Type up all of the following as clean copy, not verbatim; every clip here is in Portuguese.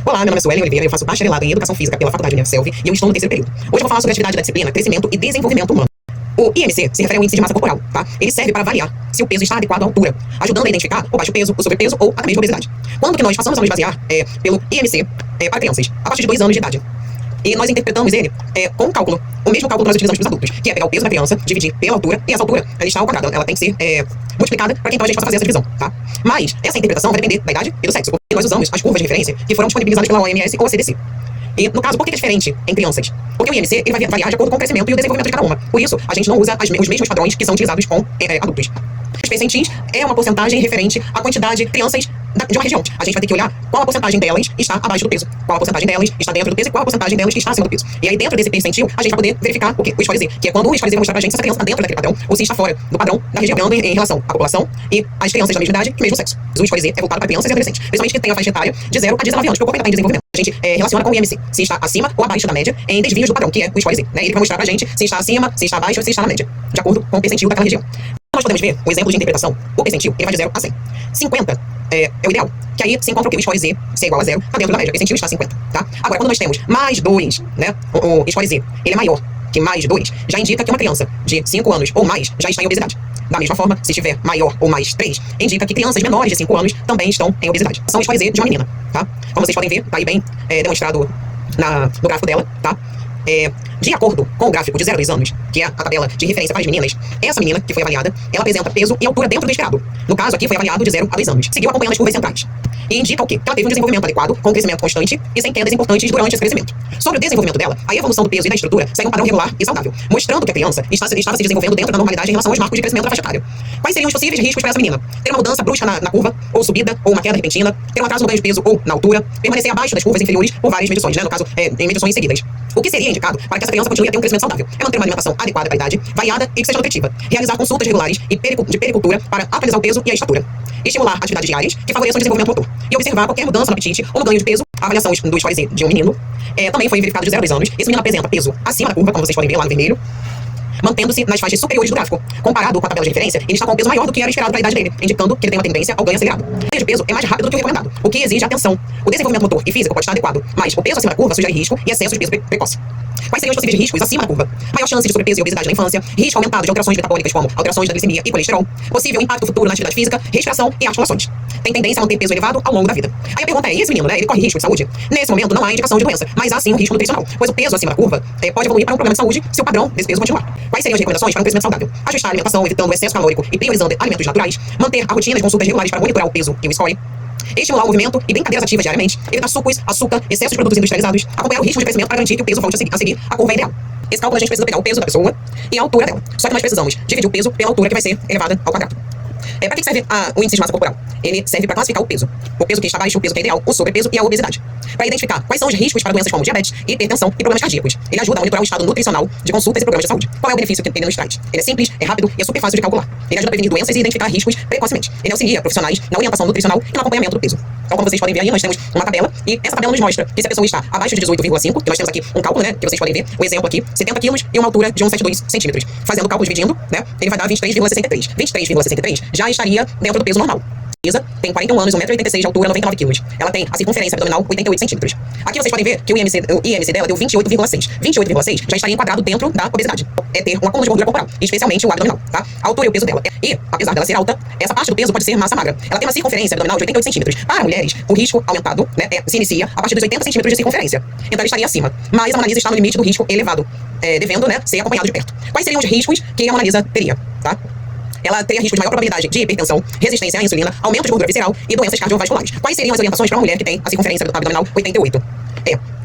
Olá, meu nome é Suelen Oliveira, eu faço bacharelado em Educação Física pela Faculdade Unicelv e eu estou no terceiro período. Hoje eu vou falar sobre a atividade da disciplina Crescimento e Desenvolvimento Humano. O IMC se refere ao índice de massa corporal, tá? Ele serve para avaliar se o peso está adequado à altura, ajudando a identificar o baixo peso, o sobrepeso ou até mesmo a obesidade. Quando que nós passamos a nos basear pelo IMC para crianças, a partir de 2 anos de idade. E nós interpretamos ele com um cálculo, o mesmo cálculo que nós utilizamos para os adultos, que é pegar o peso da criança, dividir pela altura, e essa altura ela está ao quadrado, ela tem que ser multiplicada para que então a gente possa fazer essa divisão, tá? Mas essa interpretação vai depender da idade e do sexo, porque nós usamos as curvas de referência que foram disponibilizadas pela OMS ou a CDC. E, no caso, por que é diferente em crianças? Porque o IMC ele vai variar de acordo com o crescimento e o desenvolvimento de cada uma. Por isso, a gente não usa os mesmos padrões que são utilizados com adultos. Os percentis é uma porcentagem referente à quantidade de crianças de uma região. A gente vai ter que olhar qual a porcentagem delas está abaixo do peso, qual a porcentagem delas está dentro do peso e qual a porcentagem delas que está acima do peso. E aí, dentro desse percentil, a gente vai poder verificar o quê? O score Z, que é quando o score Z vai mostrar pra gente se essa criança está dentro daquele padrão ou se está fora do padrão da região, em relação à população e às crianças da mesma idade e mesmo sexo. O score Z é voltado para crianças e adolescentes, principalmente que tem a faixa etária de 0 a 19 anos, porque o corpo ainda está em desenvolvimento. A gente relaciona com o IMC, se está acima ou abaixo da média, em desvios do padrão, que é o score Z, né? Ele vai mostrar pra gente se está acima, se está abaixo ou se está na média, de acordo com o percentil daquela região. Nós podemos ver o exemplo de interpretação, o percentil, ele vai de 0 a 100. 50 é o ideal, que aí se encontra o quê? O score Z, C igual a 0, está dentro da média, o percentil está a 50, tá? Agora, quando nós temos mais 2, né, o score Z, ele é maior que mais 2, já indica que uma criança de 5 anos ou mais já está em obesidade. Da mesma forma, se estiver maior ou mais 3, indica que crianças menores de 5 anos também estão em obesidade. São o score Z de uma menina, tá? Como vocês podem ver, tá aí bem demonstrado no gráfico dela, tá? De acordo com o gráfico de 0 a 2 anos, que é a tabela de referência para as meninas, essa menina que foi avaliada, ela apresenta peso e altura dentro do esperado. No caso aqui foi avaliado de 0 a 2 anos. Seguiu acompanhando as curvas centrais. E indica o quê? Que ela teve um desenvolvimento adequado, com um crescimento constante e sem quedas importantes durante esse crescimento. Sobre o desenvolvimento dela, a evolução do peso e da estrutura segue um padrão regular e saudável, mostrando que a criança estava se desenvolvendo dentro da normalidade em relação aos marcos de crescimento da faixa etária. Quais seriam os possíveis riscos para essa menina? Ter uma mudança brusca na curva, ou subida, ou uma queda repentina, ter um atraso no ganho de peso ou na altura, permanecer abaixo das curvas inferiores por várias medições, né? No caso, em medições seguidas. O que seria indicado para que essa criança continue a ter um crescimento saudável é manter uma alimentação adequada para a idade, variada e que seja nutritiva, realizar consultas regulares e de pericultura para atualizar o peso e a estatura, estimular atividades diárias que favoreçam o desenvolvimento motor e observar qualquer mudança no apetite ou no ganho de peso. A avaliação do score Z de um menino também foi verificado de 0 a 2 anos. Esse menino apresenta peso acima da curva, como vocês podem ver lá no vermelho, mantendo-se nas faixas superiores do gráfico. Comparado com a tabela de referência, ele está com um peso maior do que era esperado para a idade dele, indicando que ele tem uma tendência ao ganho acelerado. O ganho de peso é mais rápido do que o recomendado, o que exige atenção. O desenvolvimento motor e físico pode estar adequado, mas o peso acima da curva sugere risco e excesso de peso precoce. Quais seriam os possíveis riscos acima da curva? Maior chance de sobrepeso e obesidade na infância, risco aumentado de alterações metabólicas como alterações da glicemia e colesterol, possível impacto futuro na atividade física, respiração e articulações. Tem tendência a manter peso elevado ao longo da vida. Aí a pergunta é, e esse menino, né, ele corre risco de saúde? Nesse momento não há indicação de doença, mas há sim um risco nutricional, pois o peso acima da curva pode evoluir para um problema de saúde se o padrão desse peso continuar. Quais seriam as recomendações para um crescimento saudável? Ajustar a alimentação, evitando o excesso calórico e priorizando alimentos naturais, manter a rotina de consultas regulares para monitorar o peso e o score, estimular o movimento e brincadeiras ativas diariamente, evitar sucos, açúcar, excesso de produtos industrializados, acompanhar o ritmo de crescimento para garantir que o peso volte a seguir a curva ideal. Esse cálculo a gente precisa pegar o peso da pessoa e a altura dela. Só que nós precisamos dividir o peso pela altura que vai ser elevada ao quadrado. Para que serve o índice de massa corporal? Ele serve para classificar o peso que está abaixo, o peso que é ideal, o sobrepeso e a obesidade. Para identificar quais são os riscos para doenças como diabetes, hipertensão e problemas cardíacos. Ele ajuda a monitorar o estado nutricional de consultas e programas de saúde. Qual é o benefício que ele nos traz? Ele é simples, é rápido e é super fácil de calcular. Ele ajuda a prevenir doenças e identificar riscos precocemente. Ele auxilia profissionais na orientação nutricional e no acompanhamento do peso. Então, como vocês podem ver aí, nós temos uma tabela e essa tabela nos mostra que se a pessoa está abaixo de 18,5, que nós temos aqui um cálculo, né, que vocês podem ver, o exemplo aqui, 70 quilos e uma altura de 1,72 centímetros. Fazendo o cálculo dividindo, né, ele vai dar 23,63. 23,63 já estaria dentro do peso normal. Isa tem 41 anos, 1,86 m de altura, 99 kg. Ela tem a circunferência abdominal 88 centímetros. Aqui vocês podem ver que o IMC dela deu 28,6. 28,6 já estaria enquadrado dentro da obesidade. É ter um acúmulo de gordura corporal, especialmente o abdominal, tá? A altura e o peso dela. E, apesar dela ser alta, essa parte do peso pode ser massa magra. Ela tem uma circunferência abdominal de 88 centímetros. Para mulheres, o risco aumentado, né, se inicia a partir dos 80 centímetros de circunferência. Então ela estaria acima. Mas a Mona Lisa está no limite do risco elevado, devendo, né, ser acompanhado de perto. Quais seriam os riscos que a Mona Lisa teria, tá? Ela teria risco de maior probabilidade de hipertensão, resistência à insulina, aumento de gordura visceral e doenças cardiovasculares. Quais seriam as orientações para uma mulher que tem a circunferência abdominal 88?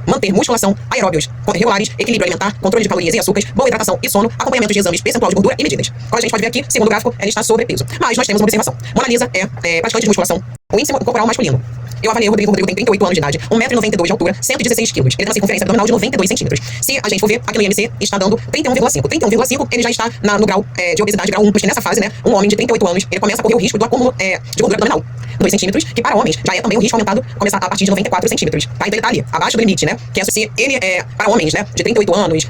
Manter musculação, aeróbios regulares, equilíbrio alimentar, controle de calorias e açúcares, boa hidratação e sono, acompanhamento de exames percentual de gordura e medidas. Como a gente pode ver aqui, segundo o gráfico, ela está sobrepeso. Mas nós temos uma observação. Mona Lisa é praticante de musculação. O índice corporal masculino. Eu avaliei o Rodrigo. Rodrigo tem 38 anos de idade, 1,92 m de altura, 116 kg. Ele tem uma circunferência abdominal de 92 centímetros. Se a gente for ver, aqui no IMC está dando 31,5. 31,5, ele já está no grau de obesidade, grau 1, porque nessa fase, né, um homem de 38 anos, ele começa a correr o risco do acúmulo de gordura abdominal. 2 centímetros, que para homens já é também um risco aumentado, começar a partir de 94 centímetros. Tá? Então ele está ali, abaixo do limite, né? Que é se ele para homens, né, de 38 anos,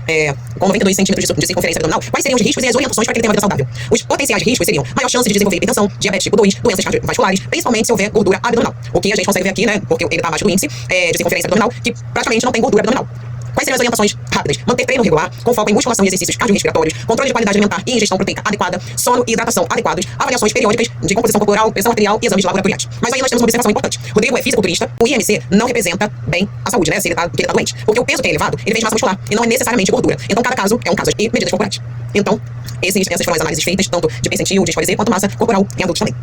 com 92 centímetros de circunferência abdominal, quais seriam os riscos e as orientações para que ele tenha uma vida saudável? Os potenciais riscos seriam maior chance de desenvolver hipertensão, diabetes tipo 2, doenças cardiovasculares, principalmente se houver gordura abdominal. O que a gente consegue ver aqui, né, porque ele está abaixo do índice de circunferência abdominal, que praticamente não tem gordura abdominal. Quais seriam as orientações rápidas? Manter treino regular, com foco em musculação e exercícios cardiorrespiratórios, controle de qualidade alimentar e ingestão proteica adequada, sono e hidratação adequados, avaliações periódicas de composição corporal, pressão arterial e exames laboratoriais. Mas aí nós temos uma observação importante. Rodrigo é fisiculturista, o IMC não representa bem a saúde, né? Se ele tá doente. Porque o peso que é elevado, ele vem de massa muscular e não é necessariamente gordura. Então cada caso é um caso e medidas corporais. Então, essas foram as análises feitas, tanto de percentil, de escolha Z, quanto massa corporal em adultos também.